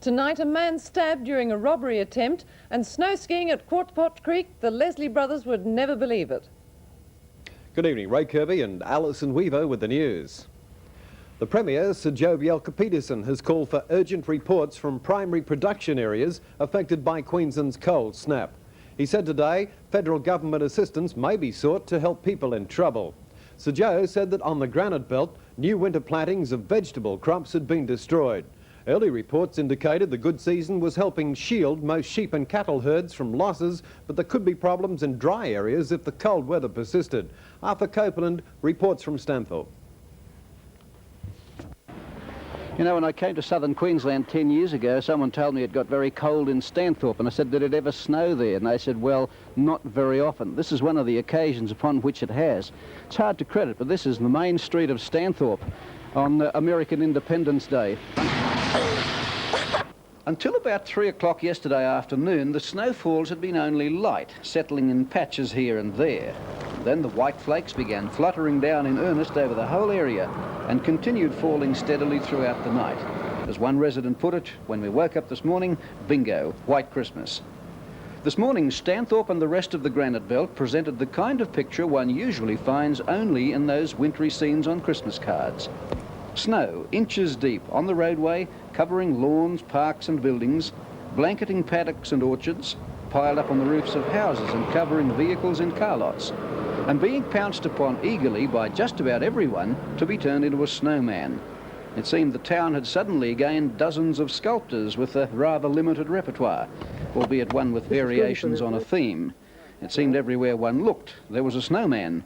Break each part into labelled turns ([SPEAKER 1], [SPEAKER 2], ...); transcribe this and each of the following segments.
[SPEAKER 1] Tonight, a man stabbed during a robbery attempt, and snow skiing at Quatpot Creek. The Leslie brothers would never believe it.
[SPEAKER 2] Good evening, Ray Kirby and Alison Weaver with the news. The Premier, Sir Joe Bjelke-Petersen, has called for urgent reports from primary production areas affected by Queensland's cold snap. He said today federal government assistance may be sought to help people in trouble. Sir Joe said that on the granite belt, new winter plantings of vegetable crops had been destroyed. Early reports indicated the good season was helping shield most sheep and cattle herds from losses, but there could be problems in dry areas if the cold weather persisted. Arthur Copeland reports from Stanthorpe.
[SPEAKER 3] You know, when I came to southern Queensland 10 years ago, someone told me it got very cold in Stanthorpe, and I said, did it ever snow there? And they said, well, not very often. This is one of the occasions upon which it has. It's hard to credit, but this is the main street of Stanthorpe on American Independence Day. Until about 3 o'clock yesterday afternoon, the snowfalls had been only light, settling in patches here and there. Then the white flakes began fluttering down in earnest over the whole area and continued falling steadily throughout the night. As one resident put it, when we woke up this morning, bingo, white Christmas. This morning, Stanthorpe and the rest of the granite belt presented the kind of picture one usually finds only in those wintry scenes on Christmas cards. Snow, inches deep, on the roadway, covering lawns, parks and buildings, blanketing paddocks and orchards, piled up on the roofs of houses and covering vehicles in car lots, and being pounced upon eagerly by just about everyone to be turned into a snowman. It seemed the town had suddenly gained dozens of sculptors with a rather limited repertoire, albeit one with variations on a theme. It seemed everywhere one looked, there was a snowman.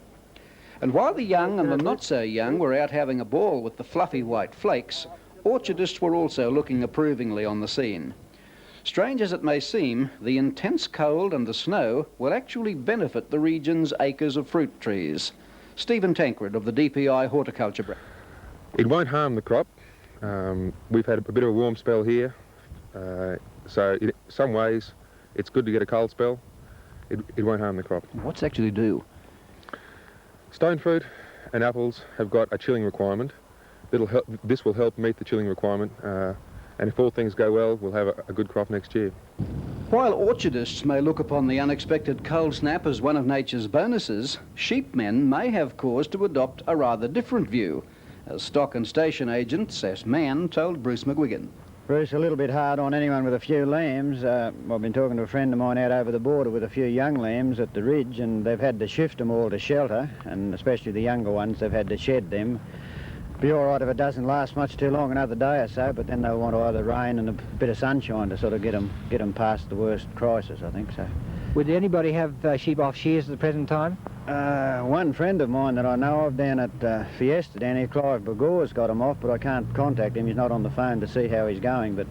[SPEAKER 3] And while the young and the not-so-young were out having a ball with the fluffy white flakes, orchardists were also looking approvingly on the scene. Strange as it may seem, the intense cold and the snow will actually benefit the region's acres of fruit trees. Stephen Tancred of the DPI Horticulture.
[SPEAKER 4] It won't harm the crop. We've had a bit of a warm spell here, so in some ways it's good to get a cold spell. It won't harm the crop.
[SPEAKER 3] What's it actually do?
[SPEAKER 4] Stone fruit and apples have got a chilling requirement. This will help meet the chilling requirement, and if all things go well, we'll have a good crop next year.
[SPEAKER 3] While orchardists may look upon the unexpected cold snap as one of nature's bonuses, sheepmen may have cause to adopt a rather different view, as stock and station agent Sess Mann told Bruce McGuigan.
[SPEAKER 5] Bruce, a little bit hard on anyone with a few lambs. I've been talking to a friend of mine out over the border with a few young lambs at the ridge, and they've had to shift them all to shelter, and especially the younger ones, they've had to shed them. Be all right if it doesn't last much too long, another day or so, but then they'll want either rain and a bit of sunshine to sort of get them past the worst crisis, I think so.
[SPEAKER 6] Would anybody have sheep off shears at the present time?
[SPEAKER 5] One friend of mine that I know of down at Fiesta down here, Clive Bagor's got him off, but I can't contact him. He's not on the phone to see how he's going, but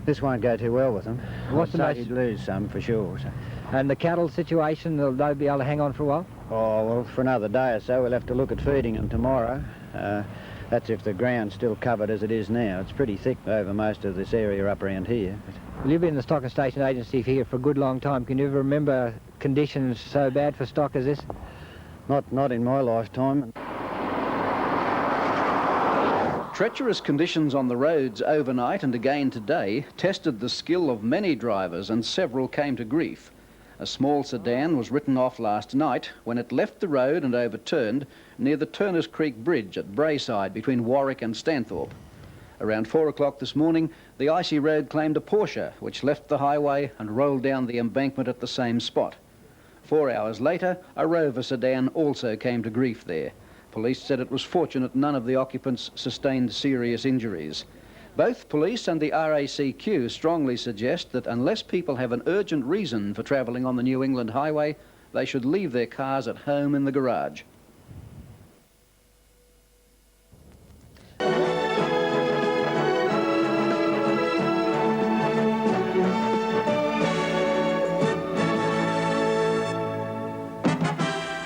[SPEAKER 5] this won't go too well with him.
[SPEAKER 6] What's the most...
[SPEAKER 5] He'd lose some for sure. So.
[SPEAKER 6] And the cattle situation, they'll be able to hang on for a while?
[SPEAKER 5] Oh, well, for another day or so. We'll have to look at feeding them tomorrow. That's if the ground's still covered as it is now. It's pretty thick over most of this area up around here.
[SPEAKER 6] Well, you've been in the Stock and Station Agency here for a good long time. Can you ever remember conditions so bad for stock as this?
[SPEAKER 5] Not in my lifetime.
[SPEAKER 3] Treacherous conditions on the roads overnight and again today tested the skill of many drivers, and several came to grief. A small sedan was written off last night when it left the road and overturned near the Turners Creek Bridge at Brayside between Warwick and Stanthorpe. Around 4 o'clock this morning, the icy road claimed a Porsche, which left the highway and rolled down the embankment at the same spot. 4 hours later, a Rover sedan also came to grief there. Police said it was fortunate none of the occupants sustained serious injuries. Both police and the RACQ strongly suggest that unless people have an urgent reason for travelling on the New England Highway, they should leave their cars at home in the garage.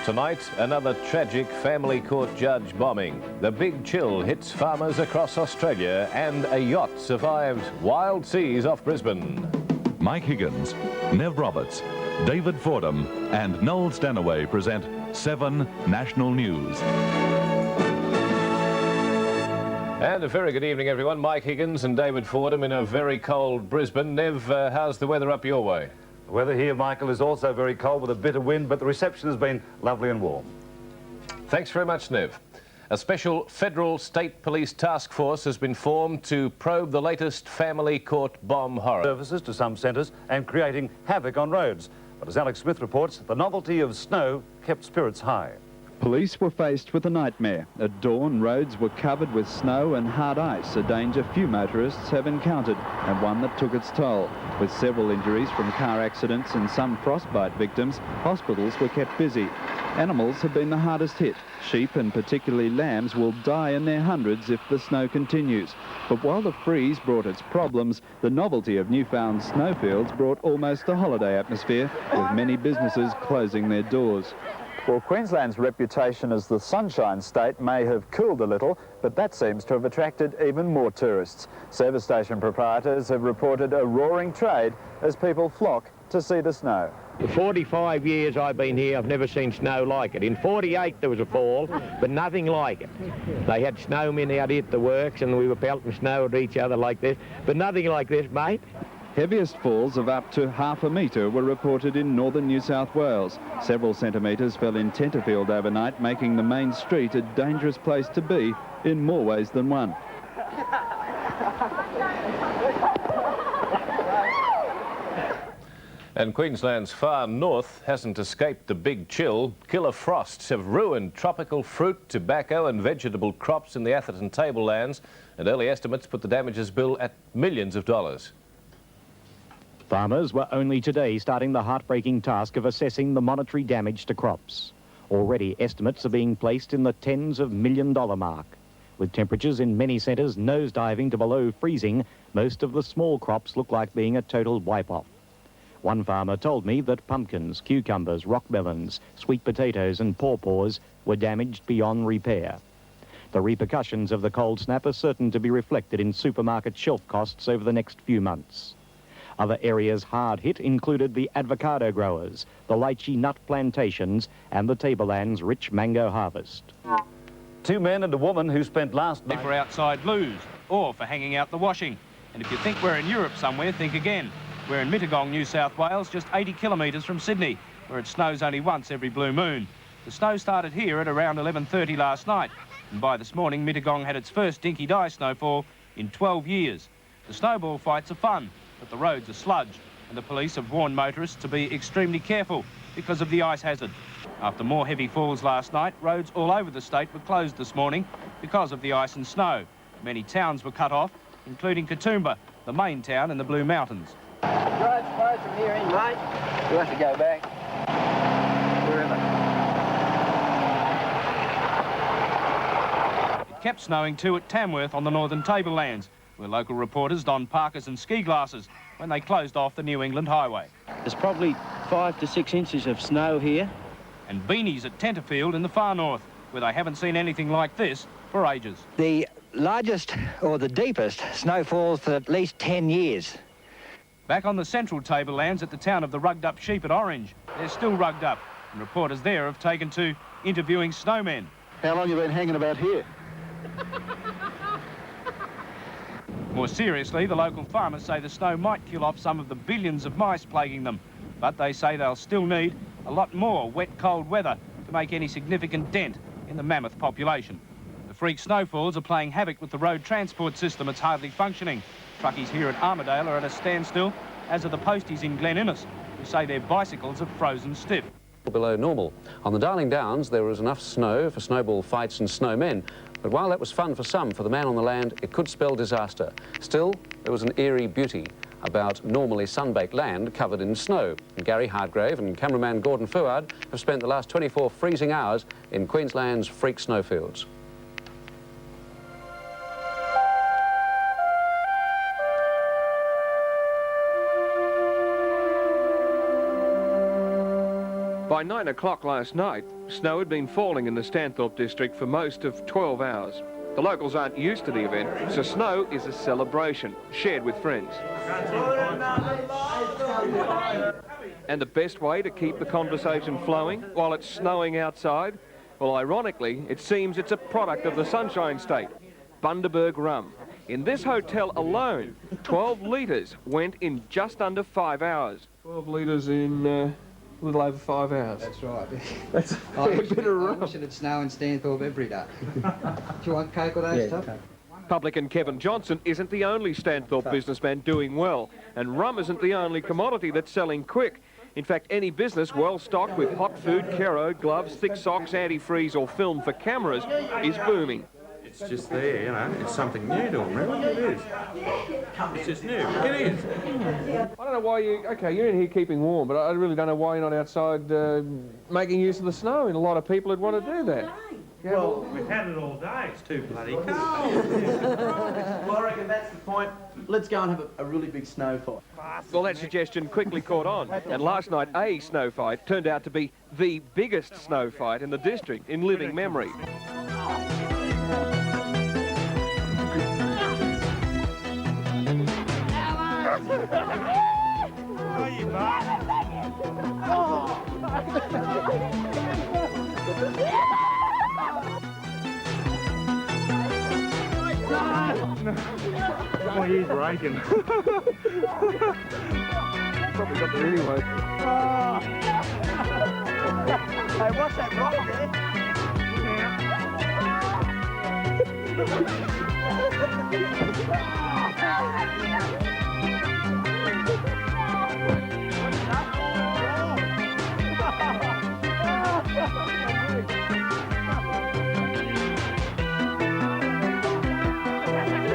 [SPEAKER 7] Tonight, another tragic family court judge bombing. The big chill hits farmers across Australia, and a yacht survives wild seas off Brisbane.
[SPEAKER 8] Mike Higgins, Nev Roberts, David Fordham and Noel Stanaway present 7 National News.
[SPEAKER 7] And a very good evening, everyone. Mike Higgins and David Fordham in a very cold Brisbane. Nev, how's the weather up your way?
[SPEAKER 9] The weather here, Michael, is also very cold with a bit of wind, but the reception has been lovely and warm.
[SPEAKER 7] Thanks very much, Nev. A special federal state police task force has been formed to probe the latest family court bomb horror.
[SPEAKER 9] Services to some centres and creating havoc on roads. But as Alex Smith reports, the novelty of snow kept spirits high.
[SPEAKER 10] Police were faced with a nightmare. At dawn, roads were covered with snow and hard ice, a danger few motorists have encountered, and one that took its toll. With several injuries from car accidents and some frostbite victims, hospitals were kept busy. Animals have been the hardest hit. Sheep, and particularly lambs, will die in their hundreds if the snow continues. But while the freeze brought its problems, the novelty of newfound snowfields brought almost a holiday atmosphere, with many businesses closing their doors. Well, Queensland's reputation as the Sunshine State may have cooled a little, but that seems to have attracted even more tourists. Service station proprietors have reported a roaring trade as people flock to see the snow.
[SPEAKER 11] For 45 years I've been here, I've never seen snow like it. In 48 there was a fall, but nothing like it. They had snowmen out here at the works and we were pelting snow at each other like this, but nothing like this, mate.
[SPEAKER 10] Heaviest falls of up to ½ a metre were reported in northern New South Wales. Several centimetres fell in Tenterfield overnight, making the main street a dangerous place to be in more ways than one.
[SPEAKER 7] And Queensland's far north hasn't escaped the big chill. Killer frosts have ruined tropical fruit, tobacco and vegetable crops in the Atherton tablelands, and early estimates put the damages bill at millions of dollars.
[SPEAKER 12] Farmers were only today starting the heartbreaking task of assessing the monetary damage to crops. Already estimates are being placed in the tens of million-dollar mark. With temperatures in many centres nosediving to below freezing, most of the small crops look like being a total wipe-off. One farmer told me that pumpkins, cucumbers, rock melons, sweet potatoes and pawpaws were damaged beyond repair. The repercussions of the cold snap are certain to be reflected in supermarket shelf costs over the next few months. Other areas hard hit included the avocado growers, the lychee nut plantations and the tableland's rich mango harvest.
[SPEAKER 9] 2 men and a woman who spent last night
[SPEAKER 13] for outside loos or for hanging out the washing. And if you think we're in Europe somewhere, think again. We're in Mittagong, New South Wales, just 80 kilometres from Sydney, where it snows only once every blue moon. The snow started here at around 11:30 last night, and by this morning Mittagong had its first dinky-die snowfall in 12 years. The snowball fights are fun, but the roads are sludge, and the police have warned motorists to be extremely careful because of the ice hazard. After more heavy falls last night, roads all over the state were closed this morning because of the ice and snow. Many towns were cut off, including Katoomba, the main town in the Blue Mountains.
[SPEAKER 5] Road's closed from here in, mate. You'll have to go back.
[SPEAKER 13] It kept snowing too at Tamworth on the northern tablelands, where local reporters donned parkas and ski glasses when they closed off the New England Highway.
[SPEAKER 14] There's probably 5 to 6 inches of snow here.
[SPEAKER 13] And beanies at Tenterfield in the far north, where they haven't seen anything like this for ages.
[SPEAKER 6] The largest or the deepest snowfalls for at least 10 years.
[SPEAKER 13] Back on the central tablelands at the town of the rugged-up sheep at Orange, they're still rugged up, and reporters there have taken to interviewing snowmen.
[SPEAKER 15] How long have you been hanging about here?
[SPEAKER 13] More seriously, the local farmers say the snow might kill off some of the billions of mice plaguing them, but they say they'll still need a lot more wet, cold weather to make any significant dent in the mammoth population. The freak snowfalls are playing havoc with the road transport system. It's hardly functioning. Truckies here at Armidale are at a standstill, as are the posties in Glen Innes, who say their bicycles have frozen stiff.
[SPEAKER 3] Below normal. On the Darling Downs, there was enough snow for snowball fights and snowmen. But while that was fun for some, for the man on the land, it could spell disaster. Still, there was an eerie beauty about normally sun-baked land covered in snow. And Gary Hartgrave and cameraman Gordon Fuard have spent the last 24 freezing hours in Queensland's freak snowfields.
[SPEAKER 16] By 9 o'clock last night, snow had been falling in the Stanthorpe district for most of 12 hours. The locals aren't used to the event, so snow is a celebration, shared with friends. And the best way to keep the conversation flowing while it's snowing outside? Well, ironically, it seems it's a product of the Sunshine State. Bundaberg rum. In this hotel alone, 12 litres went in just under 5 hours. 12 litres in a little over 5 hours.
[SPEAKER 17] That's right.
[SPEAKER 16] That's a fair bit of rum.
[SPEAKER 17] I wish it'd snow in Stanthorpe every day. Do you want Coke with those stuff?
[SPEAKER 16] Publican Kevin Johnson isn't the only Stanthorpe businessman doing well, and rum isn't the only commodity that's selling quick. In fact, any business well stocked with hot food, kero, gloves, thick socks, antifreeze or film for cameras is booming.
[SPEAKER 18] It's just there, you know, it's something new to them, really, it is. It's just new, it is.
[SPEAKER 16] I don't know why you're in here keeping warm, but I really don't know why you're not outside making use of the snow, and a lot of people would want to do that.
[SPEAKER 18] Well, we've had it all day, it's too bloody cold. Well, I reckon that's the point. Let's go and have a really big snow fight.
[SPEAKER 16] Well, that suggestion quickly caught on, and last night a snow fight turned out to be the biggest snow fight in the district in living memory.
[SPEAKER 18] Oh, he's raking.
[SPEAKER 16] Probably got there anyway.
[SPEAKER 18] Hey, what's that rock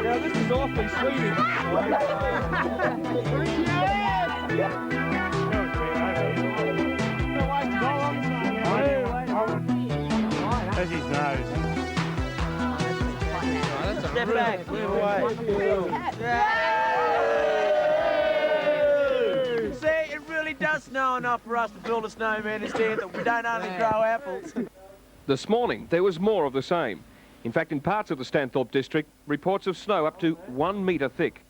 [SPEAKER 16] Now, this is awfully sweet.
[SPEAKER 18] There's his nose.
[SPEAKER 11] Step back, move away.
[SPEAKER 18] See, it really does snow enough for us to build a snowman instead that we don't only grow apples.
[SPEAKER 16] This morning, there was more of the same. In fact, in parts of the Stanthorpe district, reports of snow up to 1 metre thick.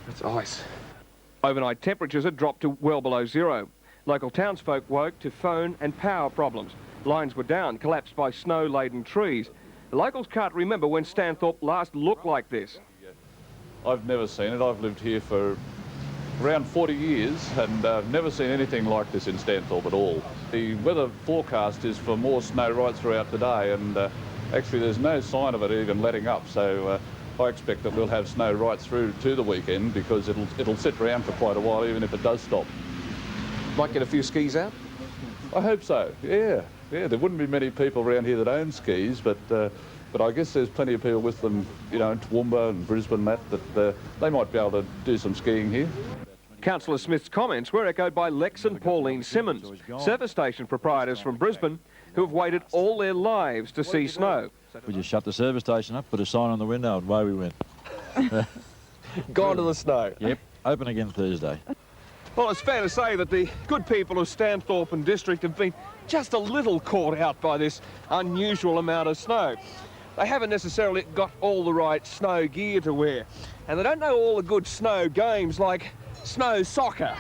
[SPEAKER 16] That's ice. Overnight temperatures had dropped to well below zero. Local townsfolk woke to phone and power problems. Lines were down, collapsed by snow-laden trees. The locals can't remember when Stanthorpe last looked like this.
[SPEAKER 19] I've never seen it. I've lived here for around 40 years and I've never seen anything like this in Stanthorpe at all. The weather forecast is for more snow right throughout the day, and actually there's no sign of it even letting up, so I expect that we'll have snow right through to the weekend because it'll sit around for quite a while even if it does stop.
[SPEAKER 16] Might get a few skis out?
[SPEAKER 19] I hope so, yeah. There wouldn't be many people around here that own skis, but I guess there's plenty of people with them, you know, in Toowoomba and Brisbane, that they might be able to do some skiing here.
[SPEAKER 16] Councillor Smith's comments were echoed by Lex and Pauline Simmons, service station proprietors from Brisbane, who have waited all their lives to see snow.
[SPEAKER 20] We just shut the service station up, put a sign on the window, and away we went.
[SPEAKER 16] Gone to the snow?
[SPEAKER 20] Yep, open again Thursday.
[SPEAKER 16] Well, it's fair to say that the good people of Stanthorpe and district have been just a little caught out by this unusual amount of snow. They haven't necessarily got all the right snow gear to wear, and they don't know all the good snow games like snow soccer.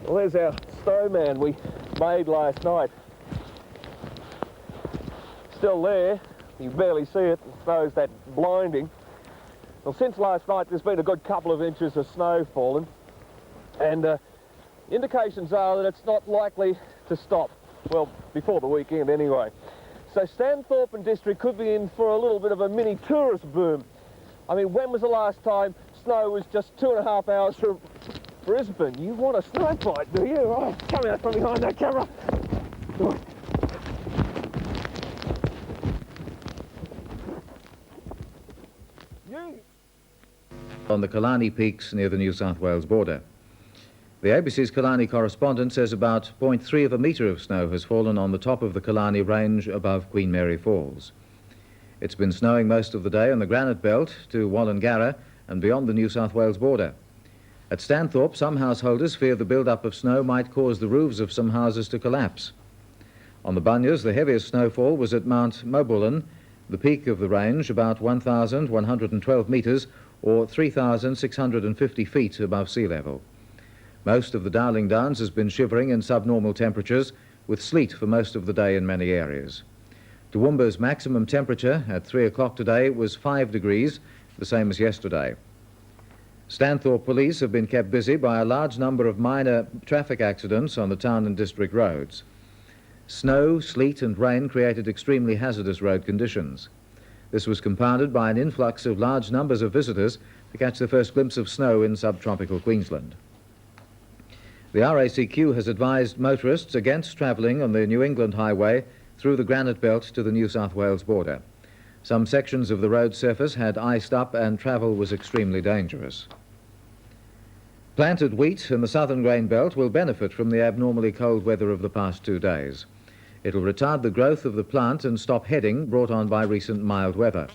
[SPEAKER 16] Well, there's our snowman we made last night. Still there. You can barely see it. The snow's that blinding. Well, since last night, there's been a good couple of inches of snow fallen, and indications are that it's not likely to stop. Well, before the weekend anyway. So Stanthorpe and district could be in for a little bit of a mini tourist boom. I mean, when was the last time snow was just 2.5 hours from Brisbane? You want a snow fight, do you? Oh, come out from behind that camera.
[SPEAKER 21] On the Killarney Peaks near the New South Wales border. The ABC's Killarney correspondent says about 0.3 of a metre of snow has fallen on the top of the Killarney Range above Queen Mary Falls. It's been snowing most of the day on the Granite Belt to Wallangarra and beyond the New South Wales border. At Stanthorpe, some householders fear the build-up of snow might cause the roofs of some houses to collapse. On the Bunyas, the heaviest snowfall was at Mount Mobullen, the peak of the range, about 1,112 metres or 3,650 feet above sea level. Most of the Darling Downs has been shivering in subnormal temperatures, with sleet for most of the day in many areas. Toowoomba's maximum temperature at 3 o'clock today was 5 degrees, the same as yesterday. Stanthorpe police have been kept busy by a large number of minor traffic accidents on the town and district roads. Snow, sleet and rain created extremely hazardous road conditions. This was compounded by an influx of large numbers of visitors to catch the first glimpse of snow in subtropical Queensland. The RACQ has advised motorists against travelling on the New England Highway through the Granite Belt to the New South Wales border. Some sections of the road surface had iced up and travel was extremely dangerous. Planted wheat in the southern grain belt will benefit from the abnormally cold weather of the past 2 days. It'll retard the growth of the plant and stop heading brought on by recent mild weather,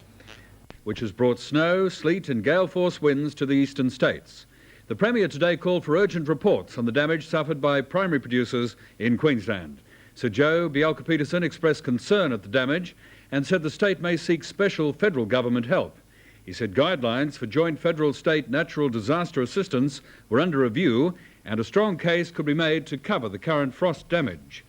[SPEAKER 22] which has brought snow, sleet and gale force winds to the eastern states. The Premier today called for urgent reports on the damage suffered by primary producers in Queensland. Sir Joe Bjelke-Petersen expressed concern at the damage and said the state may seek special federal government help. He said guidelines for joint federal-state natural disaster assistance were under review and a strong case could be made to cover the current frost damage.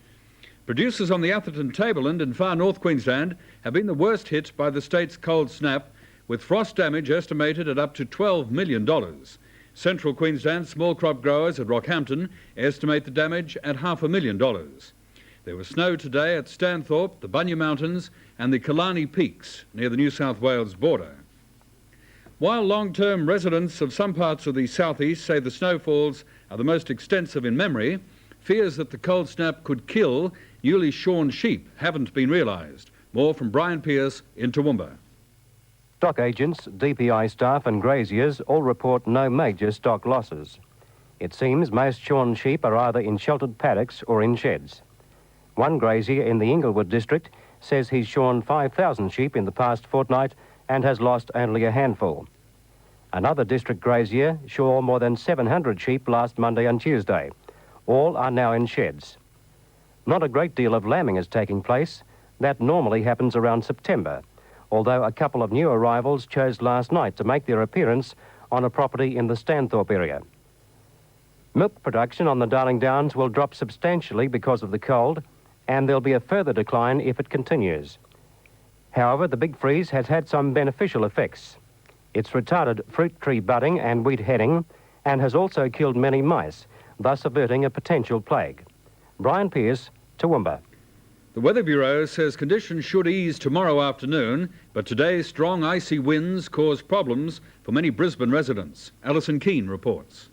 [SPEAKER 22] Producers on the Atherton Tableland in far north Queensland have been the worst hit by the state's cold snap, with frost damage estimated at up to $12 million. Central Queensland small crop growers at Rockhampton estimate the damage at $500,000. There was snow today at Stanthorpe, the Bunya Mountains and the Killarney Peaks near the New South Wales border. While long-term residents of some parts of the southeast say the snowfalls are the most extensive in memory, fears that the cold snap could kill newly shorn sheep haven't been realised. More from Brian Pearce in Toowoomba.
[SPEAKER 23] Stock agents, DPI staff and graziers all report no major stock losses. It seems most shorn sheep are either in sheltered paddocks or in sheds. One grazier in the Inglewood district says he's shorn 5,000 sheep in the past fortnight and has lost only a handful. Another district grazier shore more than 700 sheep last Monday and Tuesday. All are now in sheds. Not a great deal of lambing is taking place. That normally happens around September, although a couple of new arrivals chose last night to make their appearance on a property in the Stanthorpe area. Milk production on the Darling Downs will drop substantially because of the cold, and there'll be a further decline if it continues. However, the big freeze has had some beneficial effects. It's retarded fruit tree budding and wheat heading, and has also killed many mice, thus averting a potential plague. Brian Pearce, Toowoomba.
[SPEAKER 22] The Weather Bureau says conditions should ease tomorrow afternoon, but today's strong icy winds cause problems for many Brisbane residents. Alison Keane reports.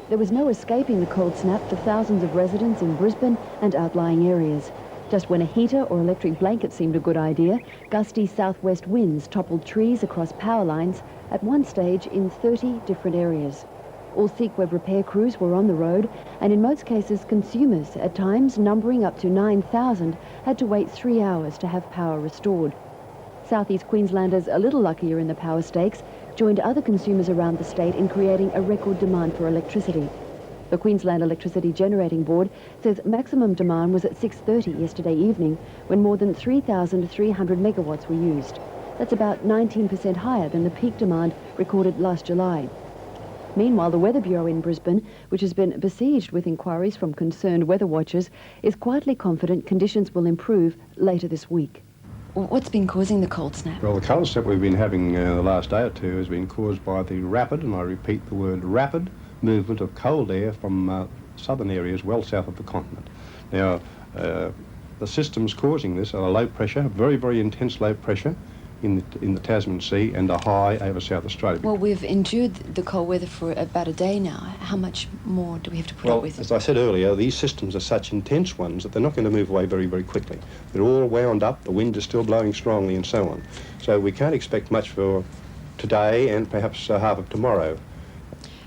[SPEAKER 24] There was no escaping the cold snap for thousands of residents in Brisbane and outlying areas. Just when a heater or electric blanket seemed a good idea, gusty southwest winds toppled trees across power lines at one stage in 30 different areas. All Sequeb repair crews were on the road, and in most cases consumers, at times numbering up to 9,000, had to wait 3 hours to have power restored. Southeast Queenslanders, a little luckier in the power stakes, joined other consumers around the state in creating a record demand for electricity. The Queensland Electricity Generating Board says maximum demand was at 6:30 yesterday evening, when more than 3,300 megawatts were used. That's about 19% higher than the peak demand recorded last July. Meanwhile, the Weather Bureau in Brisbane, which has been besieged with inquiries from concerned weather watchers, is quietly confident conditions will improve later this week.
[SPEAKER 25] What's been causing the cold snap?
[SPEAKER 26] Well, the cold snap we've been having the last day or two has been caused by the rapid, and I repeat the word rapid, movement of cold air from southern areas well south of the continent. Now, the systems causing this are low pressure, very, very intense low pressure in the Tasman Sea and a high over South Australia.
[SPEAKER 25] Well, we've endured the cold weather for about a day now. How much more do we have to put up with?
[SPEAKER 26] As I said earlier, these systems are such intense ones that they're not going to move away very, very quickly. They're all wound up, the wind is still blowing strongly and so on. So we can't expect much for today and perhaps half of tomorrow.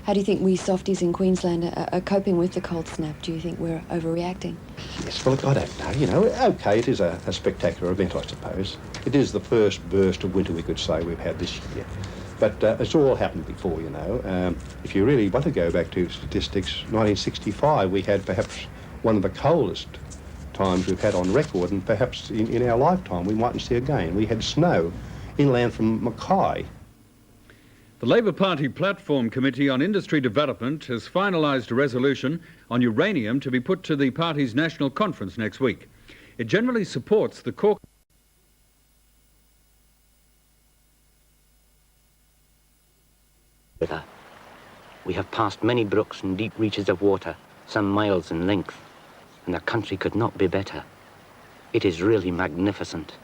[SPEAKER 25] How do you think we softies in Queensland are coping with the cold snap? Do you think we're overreacting?
[SPEAKER 26] Yes, well, look, I don't know, you know. OK, it is a spectacular event, I suppose. It is the first burst of winter, we could say, we've had this year. But it's all happened before, you know. If you really want to go back to statistics, 1965, we had perhaps one of the coldest times we've had on record, and perhaps in our lifetime we mightn't see again. We had snow inland from Mackay.
[SPEAKER 22] The Labour Party Platform Committee on Industry Development has finalised a resolution on uranium to be put to the party's national conference next week. It generally supports the core...
[SPEAKER 1] We have passed many brooks and deep reaches of water, some miles in length, and the country could not be better. It is really magnificent.